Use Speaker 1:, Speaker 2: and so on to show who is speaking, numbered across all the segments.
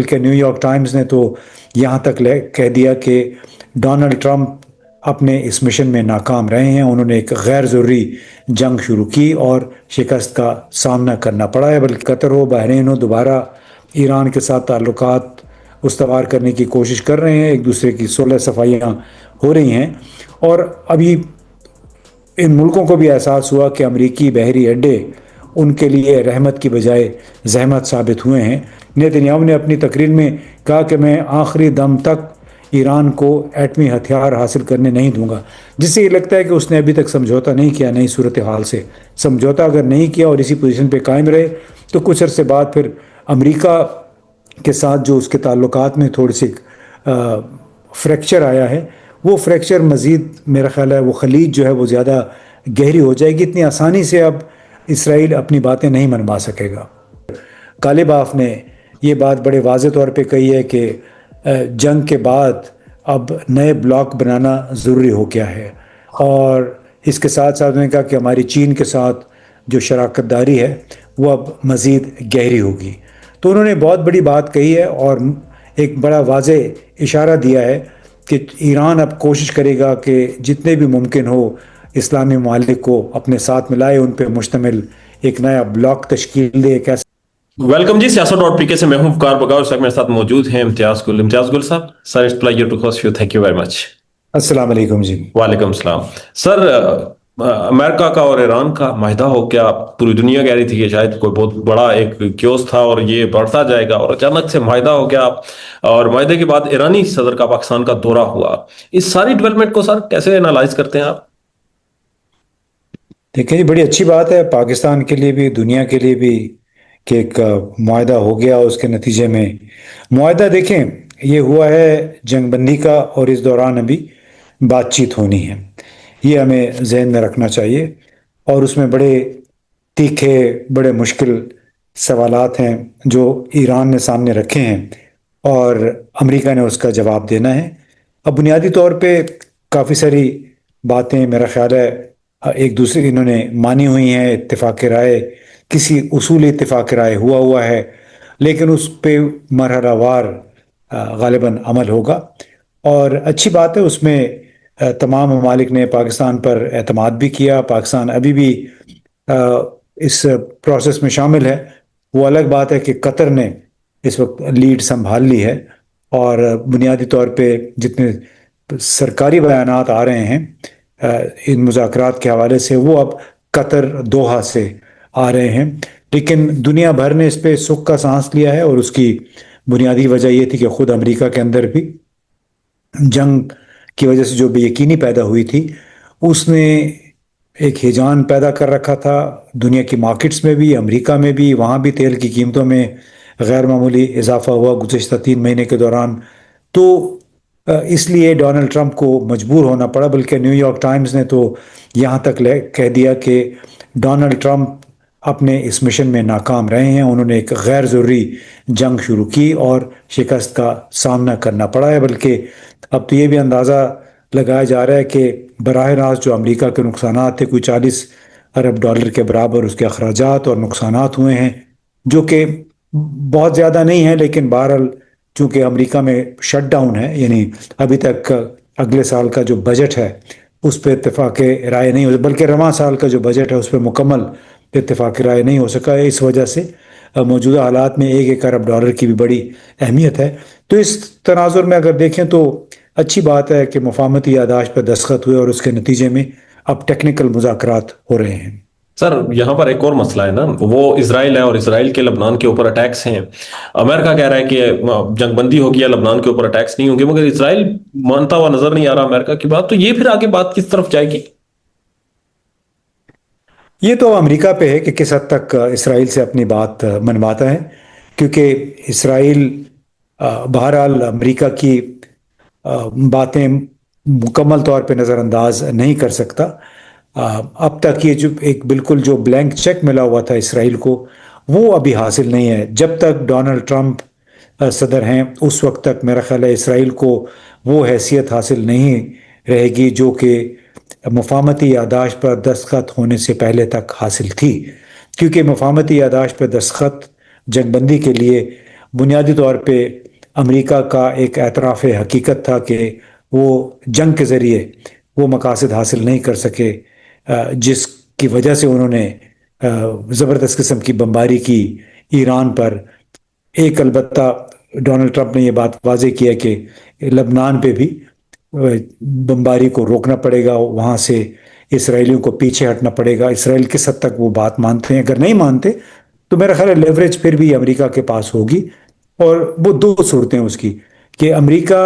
Speaker 1: بلکہ new York Times نے تو یہاں تک کہہ دیا کہ ڈونلڈ ٹرمپ اپنے اس مشن میں ناکام رہے ہیں. انہوں نے ایک غیر ضروری جنگ شروع کی اور شکست کا سامنا کرنا پڑا ہے. بلکہ قطر ہو بحرین ہو دوبارہ ایران کے ساتھ تعلقات استوار کرنے کی کوشش کر رہے ہیں. ایک دوسرے کی صلح صفائیاں ہو رہی ہیں اور ابھی ان ملکوں کو بھی احساس ہوا کہ امریکی بحری اڈے ان کے لیے رحمت کی بجائے زحمت ثابت ہوئے ہیں. نیتنیاہو نے اپنی تقریر میں کہا کہ میں آخری دم تک ایران کو ایٹمی ہتھیار حاصل کرنے نہیں دوں گا، جس سے یہ لگتا ہے کہ اس نے ابھی تک سمجھوتا نہیں کیا نئی صورتحال سے. سمجھوتا اگر نہیں کیا اور اسی پوزیشن پہ قائم رہے تو کچھ عرصے بعد پھر امریکہ کے ساتھ جو اس کے تعلقات میں تھوڑی سی فریکچر آیا ہے، وہ فریکچر مزید میرا خیال ہے وہ خلیج جو ہے وہ زیادہ گہری ہو جائے گی. اتنی آسانی سے اب اسرائیل اپنی باتیں نہیں منوا سکے گا. غالباف نے یہ بات بڑے واضح طور پہ کہی ہے کہ جنگ کے بعد اب نئے بلاک بنانا ضروری ہو گیا ہے، اور اس کے ساتھ ساتھ انہوں نے کہا کہ ہماری چین کے ساتھ جو شراکت داری ہے وہ اب مزید گہری ہوگی. تو انہوں نے بہت بڑی بات کہی ہے اور ایک بڑا واضح اشارہ دیا ہے کہ ایران اب کوشش کرے گا کہ جتنے بھی ممکن ہو اسلامی ممالک کو اپنے ساتھ ملائے، ان پہ مشتمل ایک نیا بلاک تشکیل دے. ایک
Speaker 2: ویلکم جی سیاست ڈاٹ پی کے سے میں ہوں فکار بغاؤ. اس وقت میرے ساتھ موجود ہیں Imtiaz Gul sahab. Sir it's pleasure to host you. Thank you very much.
Speaker 1: السلام علیکم جی.
Speaker 2: وعلیکم السلام. سر امریکہ کا اور ایران کا معاہدہ ہو گیا. پوری دنیا کہہ رہی تھی کہ شاید کوئی بہت بڑا ایک کیوس تھا اور یہ بڑھتا جائے گا، اور اچانک سے معاہدہ ہو گیا. اور معاہدے کے بعد ایرانی صدر کا پاکستان کا دورہ ہوا. اس ساری ڈیولپمنٹ کو سر کیسے انالائز کرتے ہیں آپ؟
Speaker 1: دیکھیں یہ بڑی اچھی بات ہے پاکستان کے لیے بھی دنیا کے لیے بھی کہ ایک معاہدہ ہو گیا. اس کے نتیجے میں معاہدہ دیکھیں یہ ہوا ہے جنگ بندی کا، اور اس دوران ابھی بات چیت ہونی ہے. یہ ہمیں ذہن میں رکھنا چاہیے، اور اس میں بڑے تیکھے بڑے مشکل سوالات ہیں جو ایران نے سامنے رکھے ہیں اور امریکہ نے اس کا جواب دینا ہے. اب بنیادی طور پہ کافی ساری باتیں میرا خیال ہے ایک دوسرے انہوں نے مانی ہوئی ہیں. اتفاق رائے کسی اصول اتفاق رائے ہوا ہے، لیکن اس پہ مرحلہ وار غالباً عمل ہوگا. اور اچھی بات ہے اس میں تمام ممالک نے پاکستان پر اعتماد بھی کیا. پاکستان ابھی بھی اس پروسیس میں شامل ہے. وہ الگ بات ہے کہ قطر نے اس وقت لیڈ سنبھال لی ہے، اور بنیادی طور پہ جتنے سرکاری بیانات آ رہے ہیں ان مذاکرات کے حوالے سے وہ اب قطر دوحہ سے آ رہے ہیں. لیکن دنیا بھر نے اس پہ سکھ کا سانس لیا ہے، اور اس کی بنیادی وجہ یہ تھی کہ خود امریکہ کے اندر بھی جنگ کی وجہ سے جو بے یقینی پیدا ہوئی تھی اس نے ایک ہیجان پیدا کر رکھا تھا دنیا کی مارکیٹس میں بھی، امریکہ میں بھی. وہاں بھی تیل کی قیمتوں میں غیر معمولی اضافہ ہوا گزشتہ 3 مہینے کے دوران. تو اس لیے ڈونلڈ ٹرمپ کو مجبور ہونا پڑا. بلکہ نیو یارک ٹائمز نے تو یہاں تک کہہ دیا کہ ڈونلڈ ٹرمپ اپنے اس مشن میں ناکام رہے ہیں. انہوں نے ایک غیر ضروری جنگ شروع کی اور شکست کا سامنا کرنا پڑا ہے. بلکہ اب تو یہ بھی اندازہ لگایا جا رہا ہے کہ براہ راست جو امریکہ کے نقصانات تھے کوئی 40 ارب ڈالر کے برابر اس کے اخراجات اور نقصانات ہوئے ہیں، جو کہ بہت زیادہ نہیں ہیں. لیکن بہرحال چونکہ امریکہ میں شٹ ڈاؤن ہے، یعنی ابھی تک اگلے سال کا جو بجٹ ہے اس پہ اتفاق رائے نہیں ہو، بلکہ رواں سال کا جو بجٹ ہے اس پہ مکمل اتفاق رائے نہیں ہو سکا ہے. اس وجہ سے موجودہ حالات میں 1 ارب ڈالر کی بھی بڑی اہمیت ہے. تو اس تناظر میں اگر دیکھیں تو اچھی بات ہے کہ مفاہمتی یادداشت پہ دستخط ہوئے، اور اس کے نتیجے میں اب ٹیکنیکل مذاکرات ہو رہے ہیں.
Speaker 2: سر یہاں پر ایک اور مسئلہ ہے نا، وہ اسرائیل ہے، اور اسرائیل کے لبنان کے اوپر اٹیکس ہیں. امریکہ کہہ رہا ہے کہ جنگ بندی ہوگی یا لبنان کے اوپر اٹیکس نہیں ہوں گے، مگر اسرائیل مانتا ہوا نظر نہیں آ رہا امریکہ کی بات. تو یہ پھر آگے بات کس طرف جائے گی؟
Speaker 1: یہ تو امریکہ پہ ہے کہ کس حد تک اسرائیل سے اپنی بات منواتا ہے، کیونکہ اسرائیل بہرحال امریکہ کی باتیں مکمل طور پہ نظر انداز نہیں کر سکتا. اب تک یہ جو ایک بالکل جو بلینک چیک ملا ہوا تھا اسرائیل کو وہ ابھی حاصل نہیں ہے. جب تک ڈونلڈ ٹرمپ صدر ہیں اس وقت تک میرا خیال ہے اسرائیل کو وہ حیثیت حاصل نہیں رہے گی جو کہ مفاہمتی یادداشت پر دستخط ہونے سے پہلے تک حاصل تھی. کیونکہ مفاہمتی یادداشت پر دستخط جنگ بندی کے لیے بنیادی طور پہ امریکہ کا ایک اعتراف حقیقت تھا کہ وہ جنگ کے ذریعے وہ مقاصد حاصل نہیں کر سکے جس کی وجہ سے انہوں نے زبردست قسم کی بمباری کی ایران پر۔ ایک البتہ ڈونلڈ ٹرمپ نے یہ بات واضح کیا کہ لبنان پہ بھی بمباری کو روکنا پڑے گا، وہاں سے اسرائیلیوں کو پیچھے ہٹنا پڑے گا۔ اسرائیل کس حد تک وہ بات مانتے ہیں، اگر نہیں مانتے تو میرا خیال ہے لیوریج پھر بھی امریکہ کے پاس ہوگی، اور وہ دو صورتیں اس کی کہ امریکہ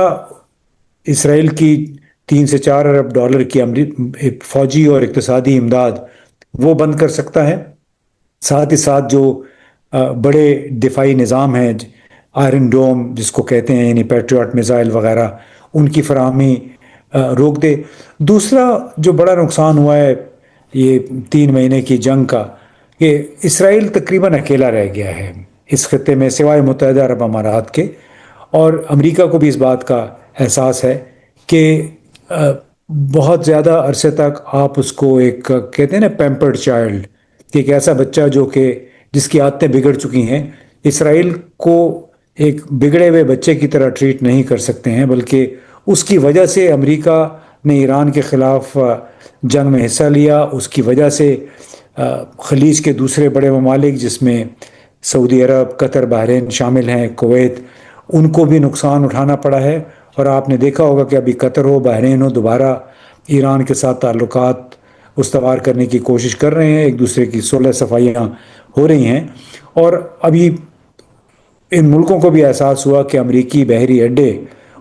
Speaker 1: اسرائیل کی 3 سے 4 ارب ڈالر کی فوجی اور اقتصادی امداد وہ بند کر سکتا ہے، ساتھ ہی ساتھ جو بڑے دفاعی نظام ہیں، آئرن ڈوم جس کو کہتے ہیں، یعنی پیٹریوٹ میزائل وغیرہ، ان کی فراہمی روک دے۔ دوسرا جو بڑا نقصان ہوا ہے یہ 3 مہینے کی جنگ کا، کہ اسرائیل تقریباً اکیلا رہ گیا ہے اس خطے میں سوائے متحدہ عرب امارات کے، اور امریکہ کو بھی اس بات کا احساس ہے کہ بہت زیادہ عرصے تک آپ اس کو ایک کہتے ہیں نا پیمپرڈ چائلڈ، کہ ایک ایسا بچہ جو کہ جس کی عادتیں بگڑ چکی ہیں، اسرائیل کو ایک بگڑے ہوئے بچے کی طرح ٹریٹ نہیں کر سکتے ہیں، بلکہ اس کی وجہ سے امریکہ نے ایران کے خلاف جنگ میں حصہ لیا، اس کی وجہ سے خلیج کے دوسرے بڑے ممالک جس میں سعودی عرب، قطر، بحرین شامل ہیں، کویت، ان کو بھی نقصان اٹھانا پڑا ہے۔ اور آپ نے دیکھا ہوگا کہ ابھی قطر ہو، بحرین ہو، دوبارہ ایران کے ساتھ تعلقات استوار کرنے کی کوشش کر رہے ہیں، ایک دوسرے کی صلح صفائیاں ہو رہی ہیں، اور ابھی ان ملکوں کو بھی احساس ہوا کہ امریکی بحری اڈے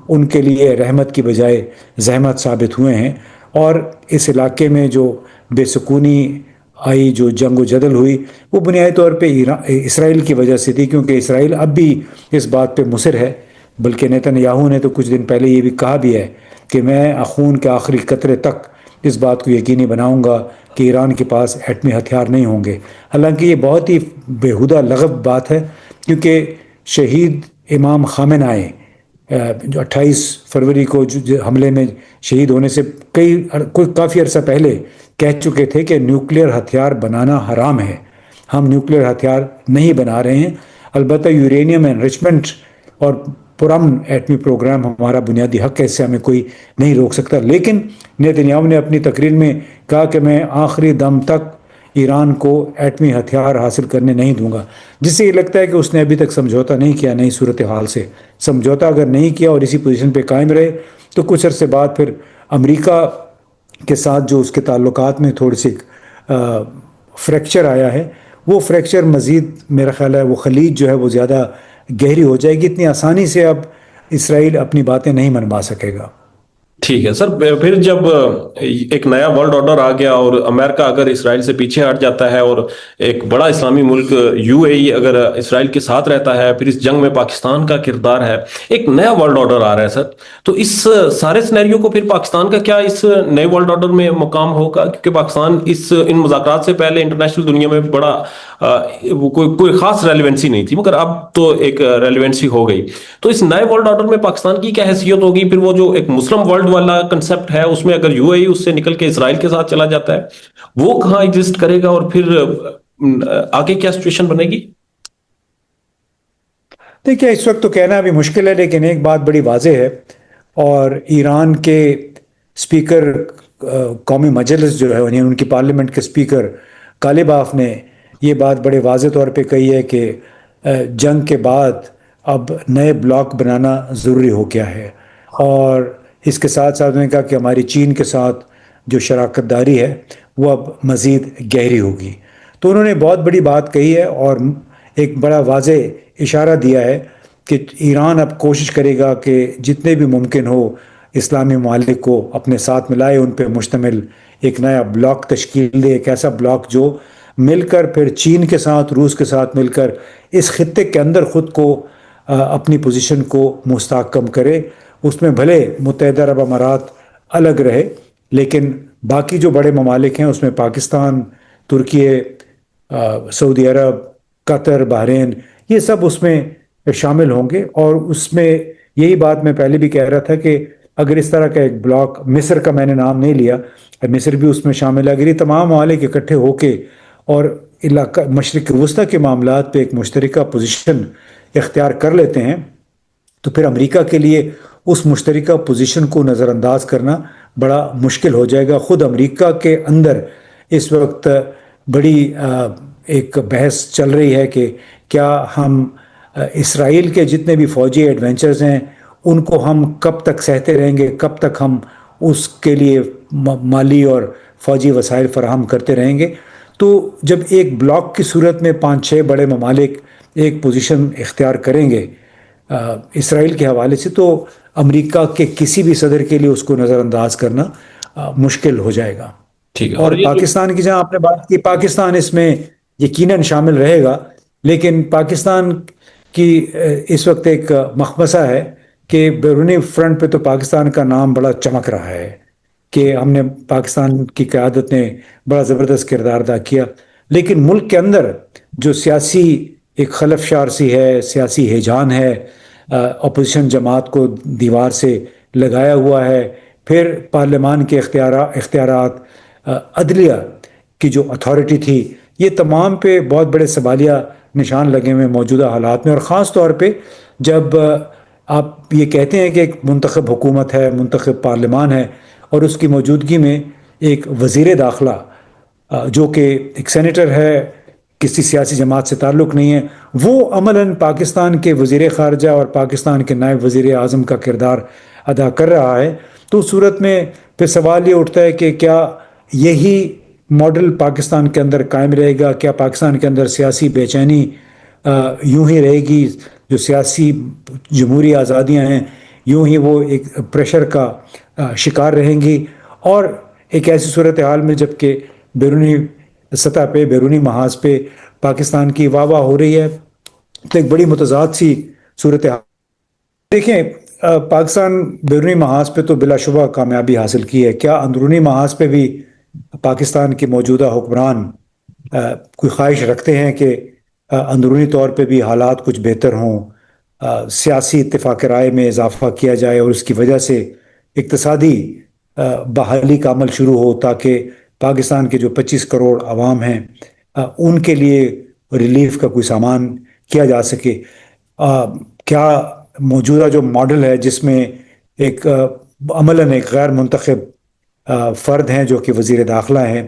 Speaker 1: ان کے لیے رحمت کی بجائے زحمت ثابت ہوئے ہیں، اور اس علاقے میں جو بے سکونی آئی، جو جنگ و جدل ہوئی، وہ بنیادی طور پہ اسرائیل کی وجہ سے تھی، کیونکہ اسرائیل اب بھی اس بات پہ مصر ہے، بلکہ نیتن یاہو نے تو کچھ دن پہلے یہ بھی کہا بھی ہے کہ میں خون کے آخری قطرے تک اس بات کو یقینی بناؤں گا کہ ایران کے پاس ایٹمی ہتھیار نہیں ہوں گے۔ حالانکہ یہ بہت ہی بیہودہ لغو بات ہے، کیونکہ شہید امام خامنہ جو 28 فروری کو جو حملے میں شہید ہونے سے کافی عرصہ پہلے کہہ چکے تھے کہ نیوکلیر ہتھیار بنانا حرام ہے، ہم نیوکلیر ہتھیار نہیں بنا رہے ہیں۔ البتہ یورینیم انرچمنٹ اور پرامن ایٹمی پروگرام ہمارا بنیادی حق ہے، اس سے ہمیں کوئی نہیں روک سکتا، لیکن نیتن یاہو نے اپنی تقریر میں کہا کہ میں آخری دم تک ایران کو ایٹمی ہتھیار حاصل کرنے نہیں دوں گا، جس سے یہ لگتا ہے کہ اس نے ابھی تک سمجھوتا نہیں کیا نئی صورتحال سے۔ سمجھوتا اگر نہیں کیا اور اسی پوزیشن پہ قائم رہے تو کچھ عرصے بعد پھر امریکہ کے ساتھ جو اس کے تعلقات میں تھوڑی سی فریکچر آیا ہے، وہ فریکچر مزید میرا خیال ہے وہ خلیج جو ہے وہ زیادہ گہری ہو جائے گی، اتنی آسانی سے اب اسرائیل اپنی باتیں نہیں منوا سکے گا۔
Speaker 2: ٹھیک ہے سر، پھر جب ایک نیا ورلڈ آرڈر آ گیا اور امریکہ اگر اسرائیل سے پیچھے ہٹ جاتا ہے اور ایک بڑا اسلامی ملک یو اے ای اگر اسرائیل کے ساتھ رہتا ہے، پھر اس جنگ میں پاکستان کا کردار ہے، ایک نیا ورلڈ آرڈر آ رہا ہے سر، تو اس سارے سینیریو کو پھر پاکستان کا کیا اس نئے ورلڈ آرڈر میں مقام ہوگا؟ کیونکہ پاکستان ان مذاکرات سے پہلے انٹرنیشنل دنیا میں بڑا کوئی خاص ریلیونسی نہیں تھی، مگر اب تو ایک ریلیونسی ہو گئی، تو اس نئے ورلڈ آرڈر میں پاکستان کی کیا حیثیت ہوگی؟ پھر وہ جو ایک مسلم ورلڈ والا کنسپٹ ہے اس میں اگر یو اے ای اس سے نکل کے اسرائیل کے ساتھ چلا جاتا ہے، وہ کہاں ایگزسٹ کرے گا، اور پھر آگے کیا سچویشن بنے گی؟
Speaker 1: دیکھیے اس وقت تو کہنا ابھی مشکل ہے، لیکن ایک بات بڑی واضح ہے، اور ایران کے اسپیکر قومی مجلس جو ہے یعنی ان کی پارلیمنٹ کے اسپیکر غالباف نے یہ بات بڑے واضح طور پہ کہی ہے کہ جنگ کے بعد اب نئے بلاک بنانا ضروری ہو گیا ہے، اور اس کے ساتھ ساتھ انہوں نے کہا کہ ہماری چین کے ساتھ جو شراکت داری ہے وہ اب مزید گہری ہوگی۔ تو انہوں نے بہت بڑی بات کہی ہے اور ایک بڑا واضح اشارہ دیا ہے کہ ایران اب کوشش کرے گا کہ جتنے بھی ممکن ہو اسلامی ممالک کو اپنے ساتھ ملائے، ان پہ مشتمل ایک نیا بلاک تشکیل دے، ایک ایسا بلاک جو مل کر پھر چین کے ساتھ، روس کے ساتھ مل کر اس خطے کے اندر خود کو اپنی پوزیشن کو مستحکم کرے۔ اس میں بھلے متحدہ عرب امارات الگ رہے، لیکن باقی جو بڑے ممالک ہیں اس میں پاکستان، ترکی، سعودی عرب، قطر، بحرین، یہ سب اس میں شامل ہوں گے۔ اور اس میں یہی بات میں پہلے بھی کہہ رہا تھا کہ اگر اس طرح کا ایک بلاک، مصر کا میں نے نام نہیں لیا، مصر بھی اس میں شامل ہے، اگر یہ تمام ممالک اکٹھے ہو کے اور علاقہ مشرق وسطیٰ کے معاملات پہ ایک مشترکہ پوزیشن اختیار کر لیتے ہیں تو پھر امریکہ کے لیے اس مشترکہ پوزیشن کو نظر انداز کرنا بڑا مشکل ہو جائے گا. خود امریکہ کے اندر اس وقت بڑی ایک بحث چل رہی ہے کہ کیا ہم اسرائیل کے جتنے بھی فوجی ایڈونچرز ہیں ان کو ہم کب تک سہتے رہیں گے، کب تک ہم اس کے لیے مالی اور فوجی وسائل فراہم کرتے رہیں گے. تو جب ایک بلاک کی صورت میں 5-6 بڑے ممالک ایک پوزیشن اختیار کریں گے اسرائیل کے حوالے سے، تو امریکہ کے کسی بھی صدر کے لیے اس کو نظر انداز کرنا مشکل ہو جائے گا.
Speaker 2: ٹھیک ہے.
Speaker 1: اور
Speaker 2: اور یہ جو
Speaker 1: پاکستان کی جہاں آپ نے بات کی، پاکستان اس میں یقیناً شامل رہے گا، لیکن پاکستان کی اس وقت ایک مخمصہ ہے کہ بیرونی فرنٹ پہ تو پاکستان کا نام بڑا چمک رہا ہے کہ ہم نے پاکستان کی قیادت نے بڑا زبردست کردار ادا کیا، لیکن ملک کے اندر جو سیاسی ایک خلف شارسی ہے، سیاسی ہیجان ہے، اپوزیشن جماعت کو دیوار سے لگایا ہوا ہے، پھر پارلیمان کے اختیارات، عدلیہ کی جو اتھارٹی تھی، یہ تمام پہ بہت بڑے سوالیہ نشان لگے ہوئے موجودہ حالات میں. اور خاص طور پہ جب آپ یہ کہتے ہیں کہ ایک منتخب حکومت ہے، منتخب پارلیمان ہے، اور اس کی موجودگی میں ایک وزیر داخلہ جو کہ ایک سینیٹر ہے، کسی سیاسی جماعت سے تعلق نہیں ہے، وہ عملاً پاکستان کے وزیر خارجہ اور پاکستان کے نائب وزیر اعظم کا کردار ادا کر رہا ہے. تو اس صورت میں پھر سوال یہ اٹھتا ہے کہ کیا یہی ماڈل پاکستان کے اندر قائم رہے گا؟ کیا پاکستان کے اندر سیاسی بے چینی یوں ہی رہے گی؟ جو سیاسی جمہوری آزادیاں ہیں یوں ہی وہ ایک پریشر کا شکار رہیں گی؟ اور ایک ایسی صورتحال میں جب کہ بیرونی سطح پہ، بیرونی محاذ پہ پاکستان کی واہ واہ ہو رہی ہے، تو ایک بڑی متضاد سی صورتحال. دیکھیں، پاکستان بیرونی محاذ پہ تو بلا شبہ کامیابی حاصل کی ہے. کیا اندرونی محاذ پہ بھی پاکستان کے موجودہ حکمران کوئی خواہش رکھتے ہیں کہ اندرونی طور پہ بھی حالات کچھ بہتر ہوں، سیاسی اتفاق رائے میں اضافہ کیا جائے اور اس کی وجہ سے اقتصادی بحالی کا عمل شروع ہو، تاکہ پاکستان کے جو 25 کروڑ عوام ہیں ان کے لیے ریلیف کا کوئی سامان کیا جا سکے؟ کیا موجودہ جو ماڈل ہے جس میں ایک عملاً ایک غیر منتخب فرد ہیں جو کہ وزیر داخلہ ہیں،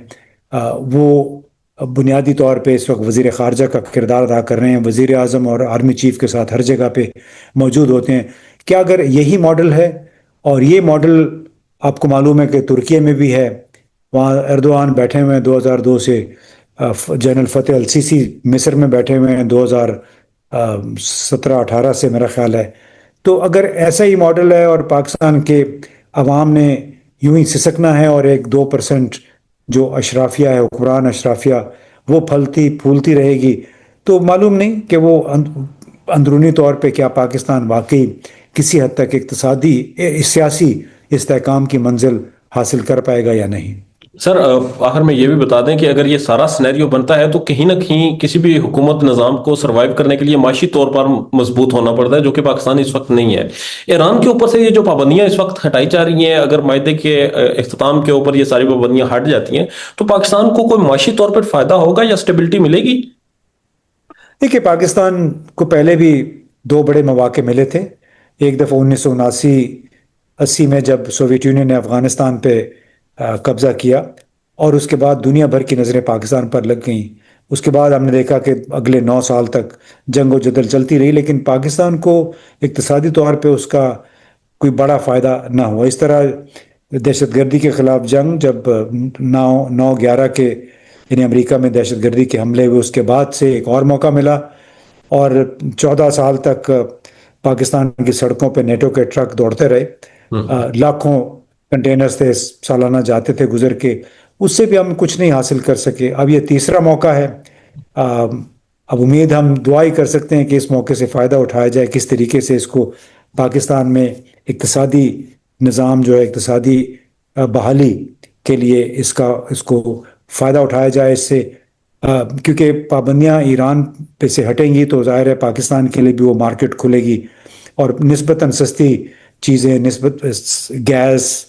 Speaker 1: وہ بنیادی طور پہ اس وقت وزیر خارجہ کا کردار ادا کر رہے ہیں، وزیر اعظم اور آرمی چیف کے ساتھ ہر جگہ پہ موجود ہوتے ہیں، کیا اگر یہی ماڈل ہے، اور یہ ماڈل آپ کو معلوم ہے کہ ترکیے میں بھی ہے، وہاں ایردوان بیٹھے ہوئے ہیں 2002 سے، جنرل فتح السیسی مصر میں بیٹھے ہوئے ہیں 2017-18 سے میرا خیال ہے. تو اگر ایسا ہی ماڈل ہے اور پاکستان کے عوام نے یوں ہی سسکنا ہے اور ایک 2% جو اشرافیہ ہے، حکمران اشرافیہ، وہ پھلتی پھولتی رہے گی، تو معلوم نہیں کہ وہ اندرونی طور پہ کیا پاکستان واقعی کسی حد تک اقتصادی سیاسی استحکام کی منزل حاصل کر پائے گا یا نہیں.
Speaker 2: سر آخر میں یہ بھی بتا دیں کہ اگر یہ سارا سینیریو بنتا ہے تو کہیں نہ کہیں کسی بھی حکومت نظام کو سروائیو کرنے کے لیے معاشی طور پر مضبوط ہونا پڑتا ہے، جو کہ پاکستان اس وقت نہیں ہے. ایران کے اوپر سے یہ جو پابندیاں اس وقت ہٹائی جا رہی ہیں، اگر معاہدے کے اختتام کے اوپر یہ ساری پابندیاں ہٹ جاتی ہیں تو پاکستان کو کوئی معاشی طور پر فائدہ ہوگا یا اسٹیبلٹی ملے گی؟
Speaker 1: دیکھیے، پاکستان کو پہلے بھی 2 بڑے مواقع ملے تھے. ایک دفعہ 1979-80 میں جب سوویت یونین نے افغانستان پہ قبضہ کیا، اور اس کے بعد دنیا بھر کی نظریں پاکستان پر لگ گئیں. اس کے بعد ہم نے دیکھا کہ اگلے 9 سال تک جنگ و جدل چلتی رہی، لیکن پاکستان کو اقتصادی طور پہ اس کا کوئی بڑا فائدہ نہ ہوا. اس طرح دہشت گردی کے خلاف جنگ جب 9/11 کے یعنی امریکہ میں دہشت گردی کے حملے ہوئے، اس کے بعد سے ایک اور موقع ملا، اور 14 سال تک پاکستان کی سڑکوں پہ نیٹو کے ٹرک دوڑتے رہے. لاکھوں کنٹینرز تھے سالانہ جاتے تھے گزر کے، اس سے بھی ہم کچھ نہیں حاصل کر سکے. اب یہ تیسرا موقع ہے. اب امید ہم دعا ہی کر سکتے ہیں کہ اس موقع سے فائدہ اٹھایا جائے، کس طریقے سے اس کو پاکستان میں اقتصادی نظام جو ہے، اقتصادی بحالی کے لیے اس کو فائدہ اٹھایا جائے اس سے. کیونکہ پابندیاں ایران پہ سے ہٹیں گی تو ظاہر ہے پاکستان کے لیے بھی وہ مارکیٹ کھلے گی، اور نسبتاً سستی چیزیں، گیس،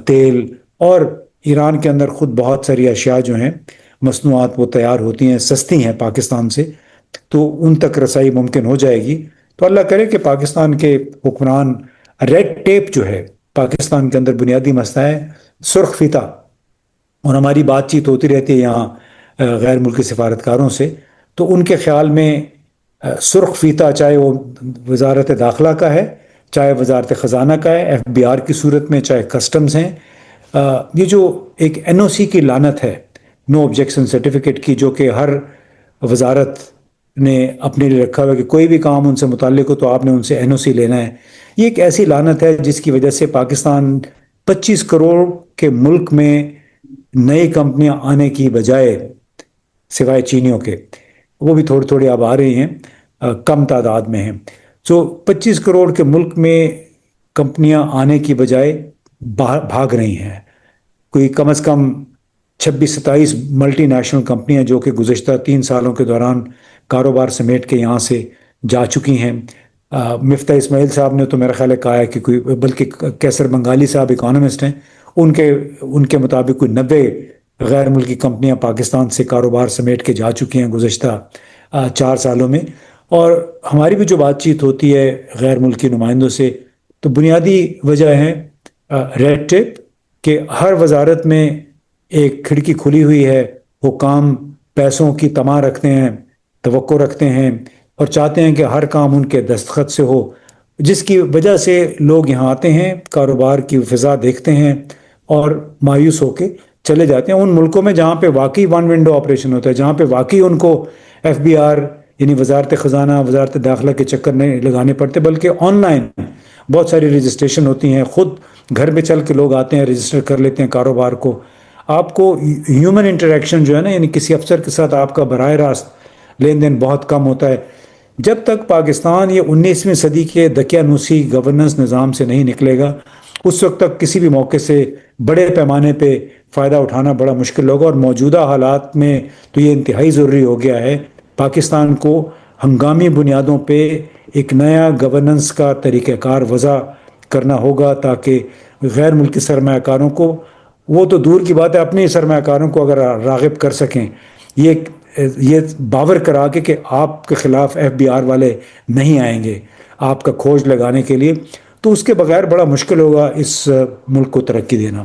Speaker 1: تیل، اور ایران کے اندر خود بہت ساری اشیاء جو ہیں مصنوعات وہ تیار ہوتی ہیں، سستی ہیں پاکستان سے، تو ان تک رسائی ممکن ہو جائے گی. تو اللہ کرے کہ پاکستان کے حکمران، ریڈ ٹیپ جو ہے پاکستان کے اندر بنیادی مسئلہ ہے، سرخ فیتہ. اور ہماری بات چیت ہوتی رہتی ہے یہاں غیر ملکی سفارتکاروں سے، تو ان کے خیال میں سرخ فیتہ چاہے وہ وزارت داخلہ کا ہے، چاہے وزارت خزانہ کا ہے، ایف بی آر کی صورت میں، چاہے کسٹمز ہیں، یہ جو ایک این او سی کی لانت ہے، نو آبجیکشن سرٹیفکیٹ کی، جو کہ ہر وزارت نے اپنے لیے رکھا ہوا ہے کہ کوئی بھی کام ان سے متعلق ہو تو آپ نے ان سے این او سی لینا ہے. یہ ایک ایسی لانت ہے جس کی وجہ سے پاکستان 25 کروڑ کے ملک میں نئی کمپنیاں آنے کی بجائے، سوائے چینیوں کے، وہ بھی تھوڑی تھوڑی اب آ رہی ہیں، کم تعداد میں ہیں. 25 کروڑ کے ملک میں کمپنیاں آنے کی بجائے بھاگ رہی ہیں. کوئی کم از کم 26-27 ملٹی نیشنل کمپنیاں جو کہ گزشتہ 3 سالوں کے دوران کاروبار سمیٹ کے یہاں سے جا چکی ہیں. مفتاح اسماعیل صاحب نے تو میرا خیال ہے کہا ہے کہ کوئی، بلکہ کیسر بنگالی صاحب اکانومسٹ ہیں، ان کے مطابق کوئی 90 غیر ملکی کمپنیاں پاکستان سے کاروبار سمیٹ کے جا چکی ہیں گزشتہ 4 سالوں میں. اور ہماری بھی جو بات چیت ہوتی ہے غیر ملکی نمائندوں سے، تو بنیادی وجہ ہے ریڈ ٹیپ، کہ ہر وزارت میں ایک کھڑکی کھلی ہوئی ہے، حکام پیسوں کی طمع رکھتے ہیں، توقع رکھتے ہیں، اور چاہتے ہیں کہ ہر کام ان کے دستخط سے ہو، جس کی وجہ سے لوگ یہاں آتے ہیں، کاروبار کی فضا دیکھتے ہیں اور مایوس ہو کے چلے جاتے ہیں ان ملکوں میں جہاں پہ واقعی ون ونڈو آپریشن ہوتا ہے، جہاں پہ واقعی ان کو ایف بی آر یعنی وزارت خزانہ، وزارت داخلہ کے چکر نہیں لگانے پڑتے، بلکہ آن لائن بہت ساری رجسٹریشن ہوتی ہیں، خود گھر پہ چل کے لوگ آتے ہیں، رجسٹر کر لیتے ہیں کاروبار کو. آپ کو ہیومن انٹریکشن جو ہے نا، یعنی کسی افسر کے ساتھ آپ کا براہ راست لین دین بہت کم ہوتا ہے. جب تک پاکستان یہ 19ویں صدی کے دقیانوسی گورننس نظام سے نہیں نکلے گا، اس وقت تک کسی بھی موقع سے بڑے پیمانے پہ فائدہ اٹھانا بڑا مشکل ہوگا. اور موجودہ حالات میں تو یہ انتہائی ضروری ہو گیا ہے پاکستان کو ہنگامی بنیادوں پہ ایک نیا گورننس کا طریقہ کار وضع کرنا ہوگا، تاکہ غیر ملکی سرمایہ کاروں کو، وہ تو دور کی بات ہے، اپنے سرمایہ کاروں کو اگر راغب کر سکیں، یہ باور کرا کے کہ آپ کے خلاف ایف بی آر والے نہیں آئیں گے آپ کا کھوج لگانے کے لیے، تو اس کے بغیر بڑا مشکل ہوگا اس ملک کو ترقی دینا.